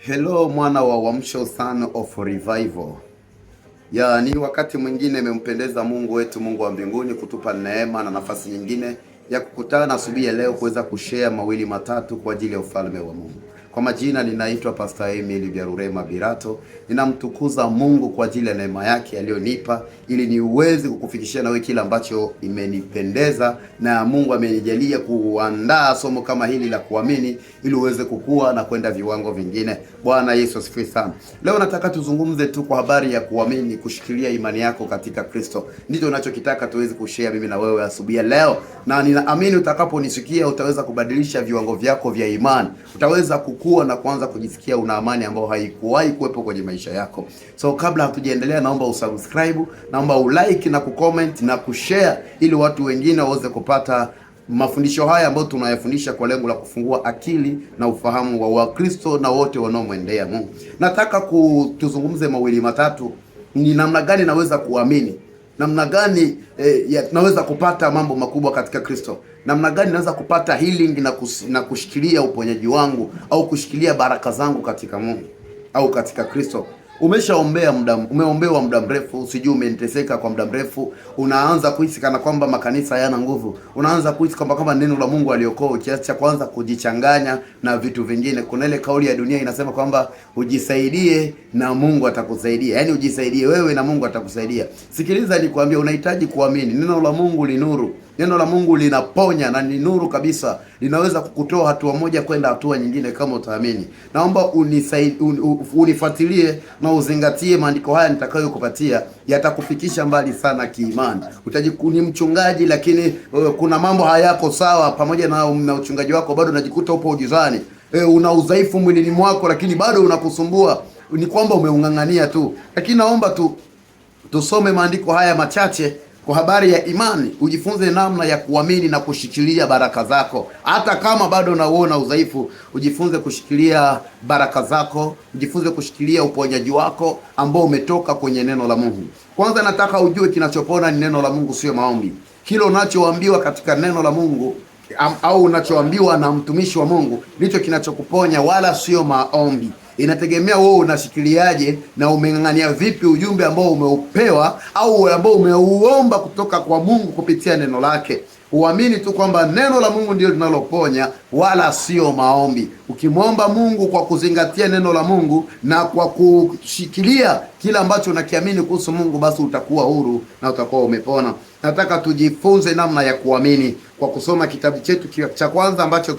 Hello mwana wa Uamsho, son of revival. Ni wakati mwingine imempendeza Mungu wetu, Mungu wa mbinguni, kutupa neema na nafasi nyingine ya kukutana asubuhi ya leo kuweza kushare mawili matatu kwa ajili ya ufalme wa Mungu. Kwa majina ninaitwa Pastor Emil Byarurema Birato. Ninamtukuza Mungu kwa ajili ya neema yake aliyonipa ili niweze kukufikishia nawe kile ambacho imenipendeza na Mungu amenijalia kuandaa somo kama hili la kuamini ili uweze kukua na kwenda viwango vingine. Bwana Yesu asifiwe sana. Leo nataka tuzungumze tu kwa habari ya kuamini, kushikilia imani yako katika Kristo. Ndicho ninachokitaka tuweze kushare mimi na wewe asubuhi ya leo. Na ninaamini utakaponisikia utaweza kubadilisha viwango vyako vya imani. Utaweza kukua na kuanza kujisikia una amani ambayo haikuwahi kuwepo kwenye maisha yako. So kabla hatujaendelea, naomba usubscribe, naomba ulike na kucomment na kushare ili watu wengine waweze kupata mafundisho haya ambayo tunayafundisha kwa lengo la kufungua akili na ufahamu wa Wakristo na wote wanaomwendea Mungu. Nataka tuzungumze mawili matatu, ni namna gani naweza kuamini, namna gani naweza kupata mambo makubwa katika Kristo, namna gani naweza kupata healing na kushikilia uponyaji wangu au kushikilia baraka zangu katika Mungu au katika Kristo. Umeombewa muda mrefu, sijui umeteseka kwa muda mrefu, unaanza kuhisi kana kwamba makanisa hayana nguvu, unaanza kuhisi kwamba neno la Mungu aliokoa, kiasi cha kwanza kujichanganya na vitu vingine. Kuna ile kauli ya dunia inasema kwamba ujisaidie na Mungu atakusaidia, yaani ujisaidie wewe na Mungu atakusaidia. Sikiliza nikwambie, unahitaji kuamini. Neno la Mungu ni nuru. Neno la Mungu linaponya na ni nuru kabisa. Linaweza kukutoa hatua moja kwenda hatua nyingine kama utaamini. Naomba unifuatilie na uzingatie maandiko haya nitakayokupatia, yatakufikisha mbali sana kiimani. Utajikuni mchungaji, lakini kuna mambo hayako sawa pamoja na uchungaji wako, bado unajikuta upo ujizani. Una udhaifu mwilini mwako lakini bado unakusumbua. Ni kwamba umeungangania tu. Lakini naomba tusome maandiko haya machache kwa habari ya imani, ujifunze namna ya kuamini na kushikilia baraka zako. Hata kama bado unaona udhaifu, ujifunze kushikilia baraka zako, ujifunze kushikilia uponyaji wako ambao umetoka kwenye neno la Mungu. Kwanza nataka ujue kinachopona ni neno la Mungu, sio maombi. Kile unachoambiwa katika neno la Mungu au unachoambiwa na mtumishi wa Mungu ndicho kinachokuponya, wala sio maombi. Inategemea wewe unashikiliaje na umeng'ang'ania vipi ujumbe ambao umeupewa au ambao umeuomba kutoka kwa Mungu kupitia neno lake. Uamini tu kwamba neno la Mungu ndio linaloponya, wala sio maombi. Ukimwomba Mungu kwa kuzingatia neno la Mungu na kwa kushikilia kila ambacho unakiamini kuhusu Mungu, basi utakuwa huru na utakuwa umepona. Nataka tujifunze namna ya kuamini kwa kusoma kitabu chetu cha kwanza ambacho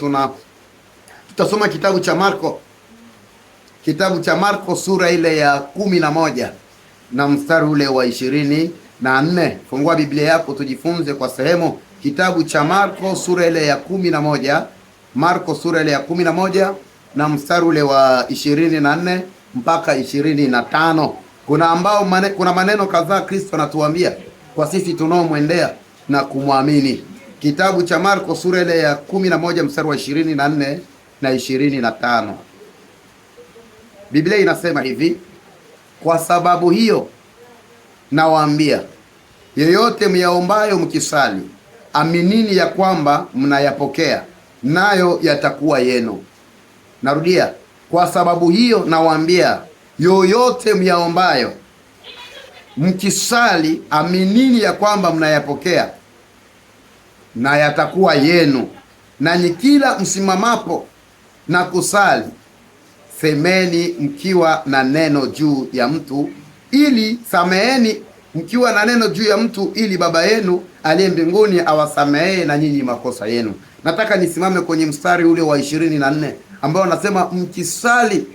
tutasoma kitabu cha Marko. Kitabu cha Marko sura ile ya 11 na mstari ule wa 24. Fungua Biblia yako tujifunze kwa sehemu. Kitabu cha Marko sura ile ya 11, Marko sura ile ya 11 na mstari ule wa 24 mpaka 25. Kuna maneno kadhaa Kristo anatuambia kwa sisi tunaomwendea na kumwamini. Kitabu cha Marko sura ile ya 11 mstari wa 24 na 25. Biblia inasema hivi: kwa sababu hiyo nawaambia, yeyote myaombayo mkisali, aminini ya kwamba mnayapokea, nayo yatakuwa yenu. Narudia, kwa sababu hiyo nawaambia, yoyote myaombayo mkisali, aminini ya kwamba mnayapokea, na yatakuwa yenu. Nanyi kila msimamapo na kusali, semeni mkiwa na neno juu ya mtu, sameheni mkiwa na neno juu ya mtu, ili Baba yenu aliye mbinguni awasamehee na nyinyi makosa yenu. Nataka nisimame kwenye mstari ule wa 24 ambao anasema mkisali,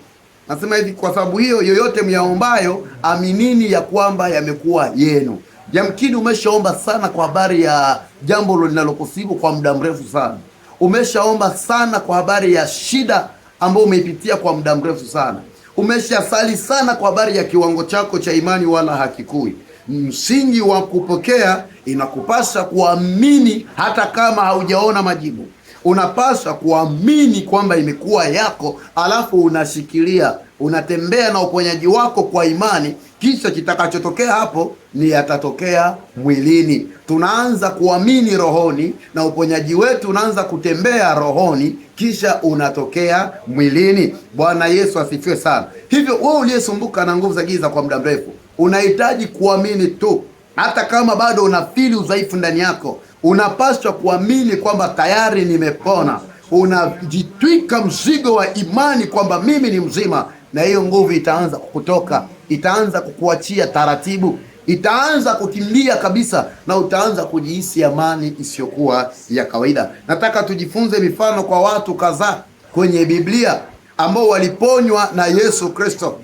nasema hivi: kwa sababu hiyo yoyote myaombayo, aminini ya kwamba yamekuwa yenu. Yamkini umeshaomba sana kwa habari ya jambo linalokusibu kwa muda mrefu sana. Umeshaomba sana kwa habari ya shida ambao umeipitia kwa muda mrefu sana. Umeshasali sana kwa habari ya kiwango chako cha imani, wala hakikui. Msingi wa kupokea inakupasa kuamini hata kama haujaona majibu. Unapaswa kuamini kwamba imekuwa yako, alafu unashikilia, unatembea na uponyaji wako kwa imani. Kisha kitakachotokea hapo ni yatatokea mwilini. Tunaanza kuamini rohoni na uponyaji wetu unaanza kutembea rohoni, kisha unatokea mwilini. Bwana Yesu asifiwe sana. Hivyo wewe uliyesumbuka na nguvu za giza kwa muda mrefu, unahitaji kuamini tu. Hata kama bado unafili udhaifu ndani yako, unapaswa kuamini kwamba tayari nimepona. Unajitwika mzigo wa imani kwamba mimi ni mzima, na hiyo nguvu itaanza kukutoka, itaanza kukuachia taratibu, itaanza kukimbia kabisa, na utaanza kujihisi amani isiyokuwa ya kawaida. Nataka tujifunze mifano kwa watu kadhaa kwenye Biblia ambao waliponywa na Yesu Kristo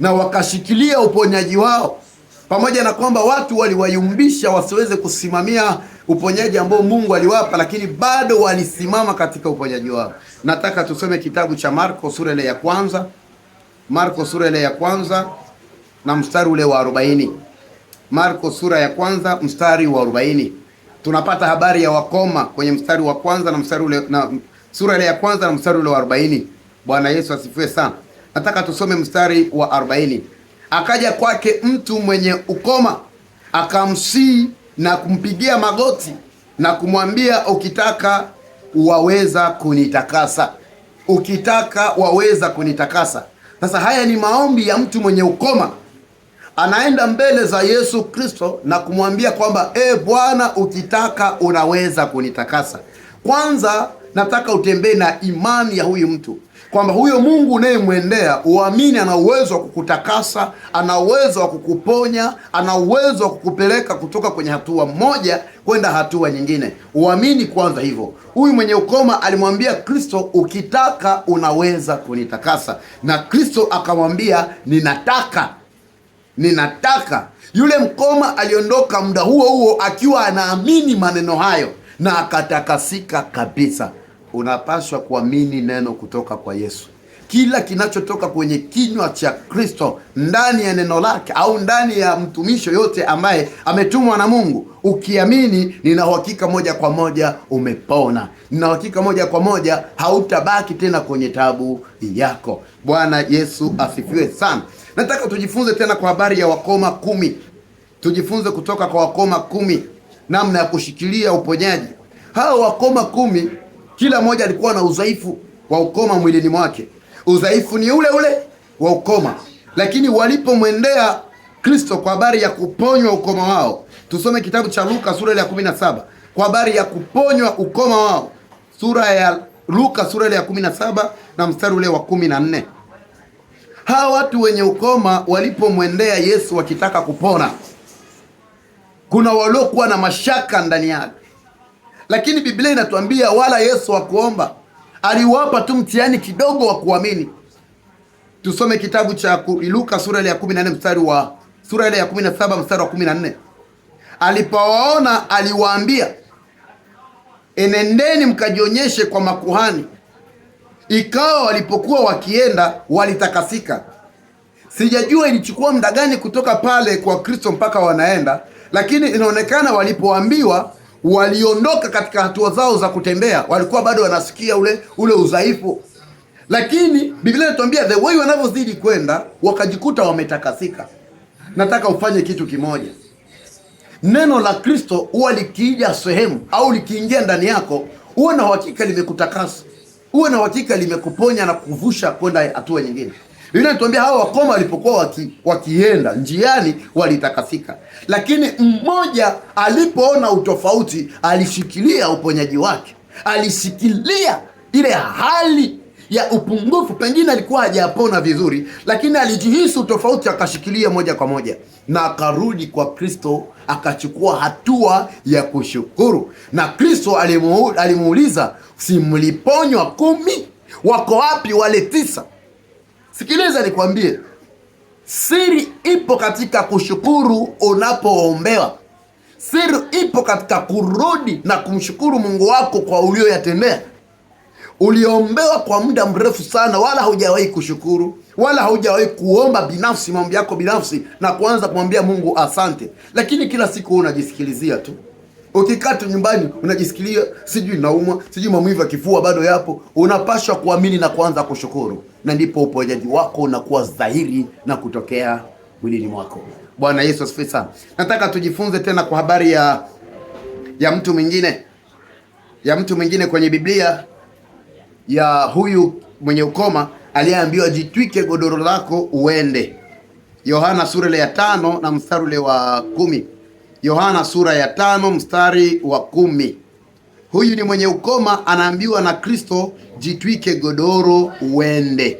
na wakashikilia uponyaji wao, pamoja na kwamba watu waliwayumbisha wasiweze kusimamia uponyaji ambao Mungu aliwapa, lakini bado walisimama katika uponyaji wao. Nataka tusome kitabu cha Marko sura ile ya kwanza, Marko sura ile ya kwanza na mstari ule wa 40. Marko sura ya kwanza mstari wa 40. Tunapata habari ya wakoma kwenye mstari wa kwanza na mstari ule, na sura ile ya kwanza na mstari ule wa 40. Bwana Yesu asifiwe sana. Nataka tusome mstari wa 40. Akaja kwake mtu mwenye ukoma, akamsihi na kumpigia magoti na kumwambia, ukitaka waweza kunitakasa. Ukitaka waweza kunitakasa. Sasa haya ni maombi ya mtu mwenye ukoma. Anaenda mbele za Yesu Kristo na kumwambia kwamba Bwana, ukitaka unaweza kunitakasa. Kwanza nataka utembee na imani ya huyu mtu, kwamba huyo Mungu unayemwendea uamini ana uwezo wa kukutakasa, ana uwezo wa kukuponya, ana uwezo wa kukupeleka kutoka kwenye hatua moja kwenda hatua nyingine. Uamini kwanza hivyo. Huyu mwenye ukoma alimwambia Kristo, ukitaka unaweza kunitakasa, na Kristo akamwambia ninataka. Yule mkoma aliondoka muda huo huo akiwa anaamini maneno hayo na akatakasika kabisa. Unapaswa kuamini neno kutoka kwa Yesu. Kila kinachotoka kwenye kinywa cha Kristo, ndani ya neno lake au ndani ya mtumishi yote ambaye ametumwa na Mungu, ukiamini, nina uhakika moja kwa moja umepona. Nina uhakika moja kwa moja hautabaki tena kwenye tabu yako. Bwana Yesu asifiwe sana. Nataka tujifunze tena kwa habari ya wakoma 10. Tujifunze kutoka kwa wakoma 10 namna ya kushikilia uponyaji. Hao wakoma 10, kila mmoja alikuwa na udhaifu wa ukoma mwilini mwake. Udhaifu ni ule ule wa ukoma, lakini walipomwendea Kristo kwa habari ya kuponywa ukoma wao, tusome kitabu cha Luka sura ya 17 kwa habari ya kuponywa ukoma wao. Sura ya Luka sura ya 17 na mstari ule wa 14. Hawa watu wenye ukoma walipomwendea Yesu wakitaka kupona, kuna waliokuwa na mashaka ndani yake, lakini Biblia inatuambia wala Yesu hakuomba, aliwapa tu mtihani kidogo wa kuamini. Tusome kitabu cha Luka sura ya 14 mstari wa sura ya 17 mstari wa 14. Alipowaona aliwaambia, enendeni mkajionyeshe kwa makuhani. Ikawa walipokuwa wakienda walitakasika. Sijajua ilichukua muda gani kutoka pale kwa Kristo mpaka wanaenda, lakini inaonekana walipoambiwa waliondoka katika hatua zao za kutembea, walikuwa bado wanasikia ule udhaifu. Lakini Biblia inatuambia the way wanavyozidi kwenda wakajikuta wametakasika. Nataka ufanye kitu kimoja. Neno la Kristo huwa likiija sehemu au likiingia ndani yako, uwe na uhakika limekutakasa. Uwe na uhakika limekuponya na kuvusha kwenda hatua nyingine. Biblia inatuambia hao wakoma walipokuwa wakienda njiani walitakasika. Lakini mmoja alipoona utofauti, alishikilia uponyaji wake. Alishikilia ile hali ya upungufu, pengine alikuwa hajapona vizuri, lakini alijihisi utofauti, akashikilia moja kwa moja na akarudi kwa Kristo, akachukua hatua ya kushukuru. Na Kristo alimuuliza, si mliponywa 10? Wako wapi wale 9? Sikiliza nikwambie, siri ipo katika kushukuru unapoombewa. Siri ipo katika kurudi na kumshukuru Mungu wako kwa ulioyatendea. Uliombewa kwa muda mrefu sana, wala haujawahi kushukuru, wala haujawahi kuomba binafsi mambo yako binafsi na kuanza kumwambia Mungu asante. Lakini kila siku unajisikilizia tu. Ukikaa tu nyumbani unajisikilia sijui naumwa, sijui maumivu ya kifua bado yapo, unapaswa kuamini na kuanza kushukuru, na ndipo uponyaji wako unakuwa dhahiri na kutokea mwilini mwako. Bwana Yesu asifiwe sana. Nataka tujifunze tena kwa habari ya mtu mwingine kwenye Biblia, ya huyu mwenye ukoma aliyeambiwa jitwike godoro lako uende. Yohana sura ya 5 na mstari ule wa 10. Yohana sura ya 5 mstari wa 10. Huyu ni mwenye ukoma anaambiwa na Kristo jitwike godoro uende.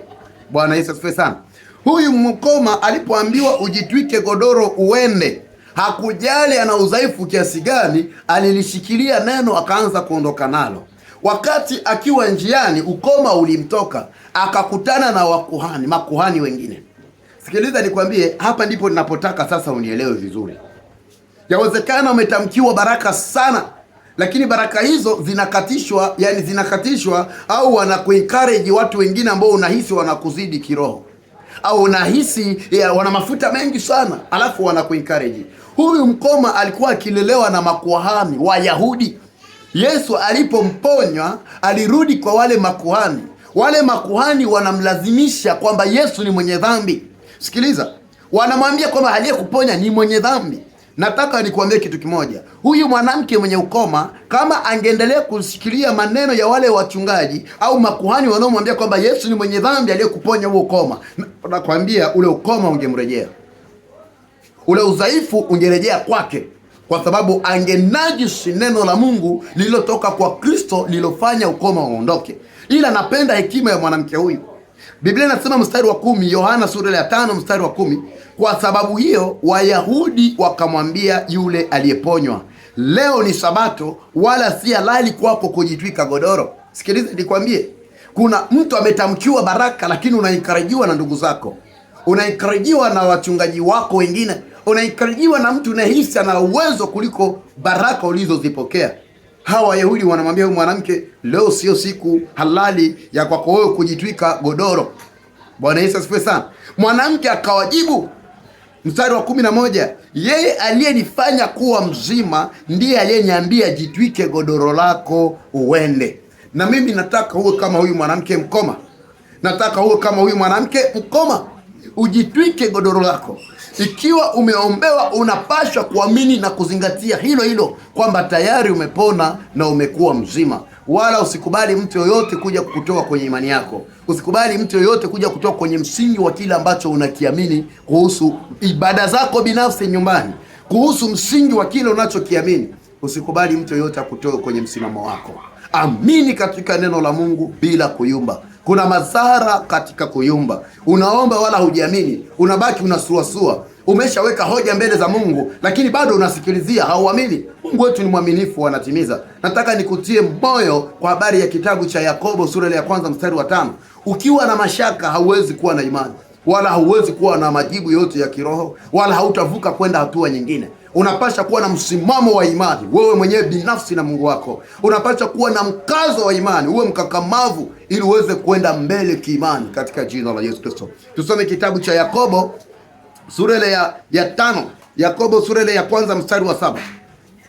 Bwana Yesu asifiwe sana. Huyu mkoma alipoambiwa ujitwike godoro uende, hakujali ana udhaifu kiasi gani, alilishikilia neno akaanza kuondoka nalo. Wakati akiwa njiani ukoma ulimtoka, akakutana na makuhani wengine. Sikiliza nikwambie, hapa ndipo ninapotaka sasa unielewe vizuri. Yawezekana umetamkiwa baraka sana, lakini baraka hizo zinakatishwa au wanakuencourage watu wengine ambao unahisi wanakuzidi kiroho, au unahisi wana mafuta mengi sana, alafu wanakuencourage. Huyu mkoma alikuwa akilelewa na makuhani Wayahudi. Yesu alipomponywa alirudi kwa wale makuhani. Wale makuhani wanamlazimisha kwamba Yesu ni mwenye dhambi. Sikiliza, wanamwambia kwamba aliyekuponya ni mwenye dhambi. Nataka nikuambie kitu kimoja. Huyu mwanamke mwenye ukoma, kama angeendelea kushikilia maneno ya wale wachungaji au makuhani wanaomwambia kwamba Yesu ni mwenye dhambi aliyekuponya huo ukoma, nakwambia ule ukoma ungemrejea, ule udhaifu ungerejea kwake, kwa sababu angenajisi neno la Mungu lililotoka kwa Kristo lililofanya ukoma uondoke. Ila napenda hekima ya mwanamke huyu. Biblia inasema mstari wa 10, Yohana sura ya 5 mstari wa 10, kwa sababu hiyo Wayahudi wakamwambia yule aliyeponywa, leo ni Sabato, wala si halali kwako kujitwika godoro. Sikiliza nikwambie, kuna mtu ametamkiwa baraka, lakini unaikarijiwa na ndugu zako, unaikarijiwa na wachungaji wako wengine, unaikarijiwa na mtu unahisi ana uwezo kuliko baraka ulizozipokea. Hawa Wayahudi wanamwambia huyu mwanamke, leo sio siku halali ya kwako wewe kujitwika godoro. Bwana Yesu asifiwe sana. Mwanamke akawajibu mstari wa 11, yeye aliyenifanya kuwa mzima ndiye aliyeniambia jitwike godoro lako uende. Na mimi nataka uwe kama huyu mwanamke mkoma. Nataka uwe kama huyu mwanamke mkoma, ujitwike godoro lako. Ikiwa umeombewa, unapaswa kuamini na kuzingatia hilo kwamba tayari umepona na umekuwa mzima. Wala usikubali mtu yoyote kuja kukutoa kwenye imani yako. Usikubali mtu yoyote kuja kutoka kwenye msingi wa kile ambacho unakiamini kuhusu ibada zako binafsi nyumbani, kuhusu msingi wa kile unachokiamini. Usikubali mtu yoyote akutoe kwenye msimamo wako. Amini katika neno la Mungu bila kuyumba. Kuna madhara katika kuyumba. Unaomba wala hujiamini, unabaki unasuasua. Umeshaweka hoja mbele za Mungu, lakini bado unasikilizia, hauamini. Mungu wetu ni mwaminifu, anatimiza. Nataka nikutie moyo kwa habari ya kitabu cha Yakobo sura ya 1 mstari wa 5. Ukiwa na mashaka hauwezi kuwa na imani, wala hauwezi kuwa na majibu yote ya kiroho, wala hautavuka kwenda hatua nyingine. Unapaswa kuwa na msimamo wa imani wewe mwenyewe binafsi na Mungu wako. Unapaswa kuwa na mkazo wa imani, uwe mkakamavu ili uweze kwenda mbele kiimani katika jina la Yesu Kristo. Tusome kitabu cha Yakobo sura ya 5. Yakobo sura ya 1 mstari wa 7.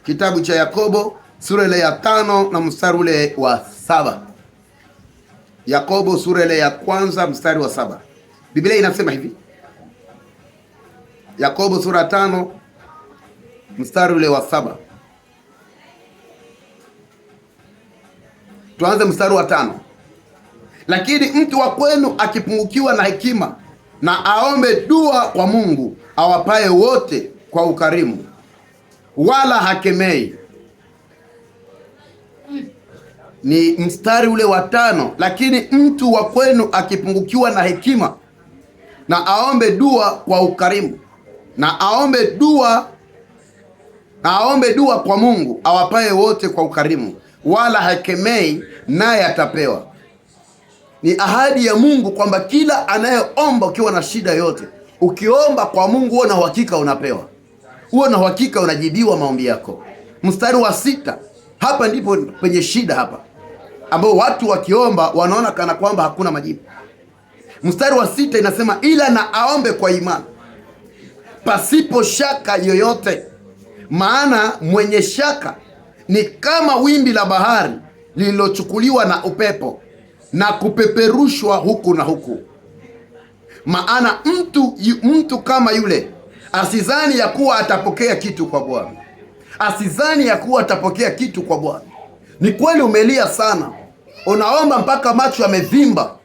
Kitabu cha Yakobo sura ya 5 na mstari ule wa 7. Yakobo sura ya 1 mstari wa 7. Biblia inasema hivi. Yakobo sura 5 mstari ule wa 7. Tuanze mstari wa 5. Lakini mtu wa kwenu akipungukiwa na hekima, na aombe dua kwa Mungu awapaye wote kwa ukarimu, wala hakemei. Ni mstari ule wa 5. Lakini mtu wa kwenu akipungukiwa na hekima, na aombe dua kwa ukarimu, na aombe dua kwa Mungu awapaye wote kwa ukarimu, wala hakemei, naye atapewa. Ni ahadi ya Mungu kwamba kila anayeomba, ukiwa na shida yote, ukiomba kwa Mungu uwe na uhakika unapewa, uwe na uhakika unajibiwa maombi yako. Mstari wa 6, hapa ndipo penye shida hapa, ambao watu wakiomba wanaona kana kwamba hakuna majibu. Mstari wa 6 inasema, ila na aombe kwa imani pasipo shaka yoyote, maana mwenye shaka Ni kama wimbi la bahari lililochukuliwa na upepo na kupeperushwa huku na huku. Maana mtu kama yule asizani ya kuwa atapokea kitu kwa Bwana. Asizani ya kuwa atapokea kitu kwa Bwana. Ni kweli umelia sana, unaomba mpaka macho yamevimba,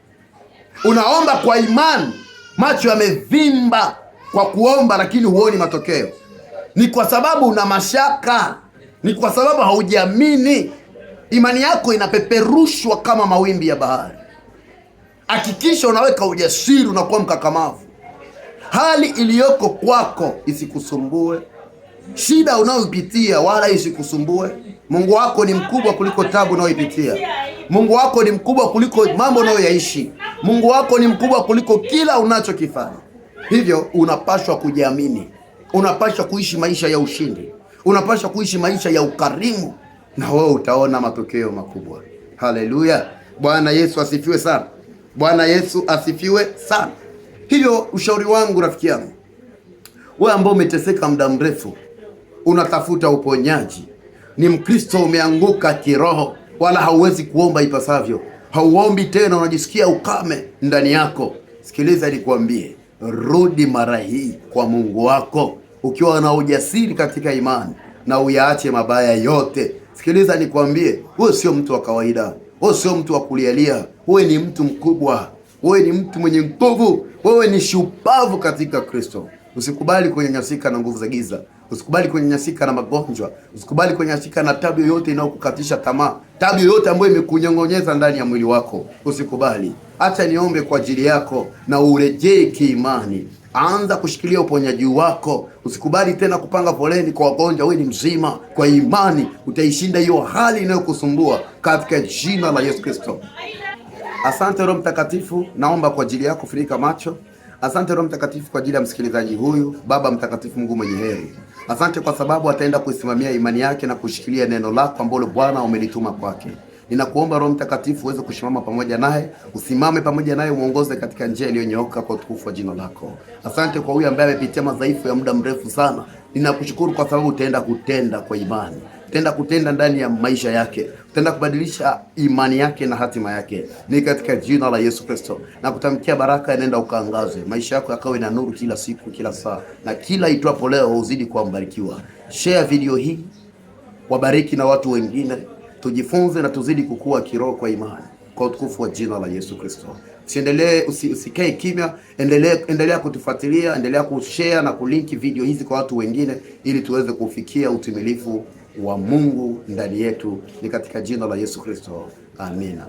unaomba kwa imani, macho yamevimba kwa kuomba, lakini huoni matokeo. Ni kwa sababu una mashaka, ni kwa sababu haujiamini. Imani yako inapeperushwa kama mawimbi ya bahari. Hakikisha unaweka ujasiri, unakuwa mkakamavu. Hali iliyoko kwako isikusumbue, shida unayopitia wala isikusumbue. Mungu wako ni mkubwa kuliko tabu unayoipitia. Mungu wako ni mkubwa kuliko mambo unayoyaishi. Mungu wako ni mkubwa kuliko kila unachokifanya. Hivyo unapaswa kujiamini, unapaswa kuishi maisha ya ushindi, unapaswa kuishi maisha ya ukarimu, na wewe utaona matokeo makubwa. Haleluya! Bwana Yesu asifiwe sana. Bwana Yesu asifiwe sana. Hivyo ushauri wangu rafiki yangu, wewe ambao umeteseka muda mrefu, unatafuta uponyaji, ni Mkristo, umeanguka kiroho, wala hauwezi kuomba ipasavyo, hauombi tena, unajisikia ukame ndani yako, sikiliza nikwambie, rudi mara hii kwa Mungu wako ukiwa na ujasiri katika imani, na uyaache mabaya yote. Sikiliza nikwambie, wewe sio mtu wa kawaida, wewe sio mtu wa kulialia, wewe ni mtu mkubwa, wewe ni mtu mwenye nguvu, wewe ni shupavu katika Kristo. Usikubali kunyanyasika na nguvu za giza. Usikubali kunyanyasika na magonjwa. Usikubali kunyanyasika na tabu yoyote inayokukatisha tamaa. Tabu yoyote ambayo imekunyong'onyeza ndani ya mwili wako. Usikubali. Acha niombe kwa ajili yako na urejee kiimani. Anza kushikilia uponyaji wako. Usikubali tena kupanga foleni kwa wagonjwa. Wewe ni mzima, kwa imani utaishinda hiyo hali inayokusumbua katika jina la Yesu Kristo. Asante Roho Mtakatifu, naomba kwa ajili yako, funika macho. Asante Roho Mtakatifu kwa ajili ya msikilizaji huyu. Baba mtakatifu, Mungu mwenye heri, asante kwa sababu ataenda kuisimamia imani yake na kushikilia neno lako ambalo Bwana umelituma kwake. Ninakuomba Roho Mtakatifu uweze kusimama pamoja naye, usimame pamoja naye, muongoze katika njia iliyonyooka kwa utukufu wa jina lako. Asante kwa huyu ambaye amepitia madhaifu ya muda mrefu sana. Ninakushukuru kwa sababu utaenda kutenda kwa imani. Utaenda kutenda ndani ya maisha yake. Utaenda kubadilisha imani yake na hatima yake. Ni katika jina la Yesu Kristo. Na kutamkia baraka, nenda ukaangaze. Maisha yako yakawe na nuru kila siku, kila saa. Na kila itwapo leo uzidi kuwa mbarikiwa. Share video hii, wabariki na watu wengine. Tujifunze na tuzidi kukua kiroho kwa imani, kwa utukufu wa jina la Yesu Kristo. Usikae kimya, endelea kutufuatilia, endelea kushare na kulinki video hizi kwa watu wengine, ili tuweze kufikia utimilifu wa Mungu ndani yetu. Ni katika jina la Yesu Kristo. Amina.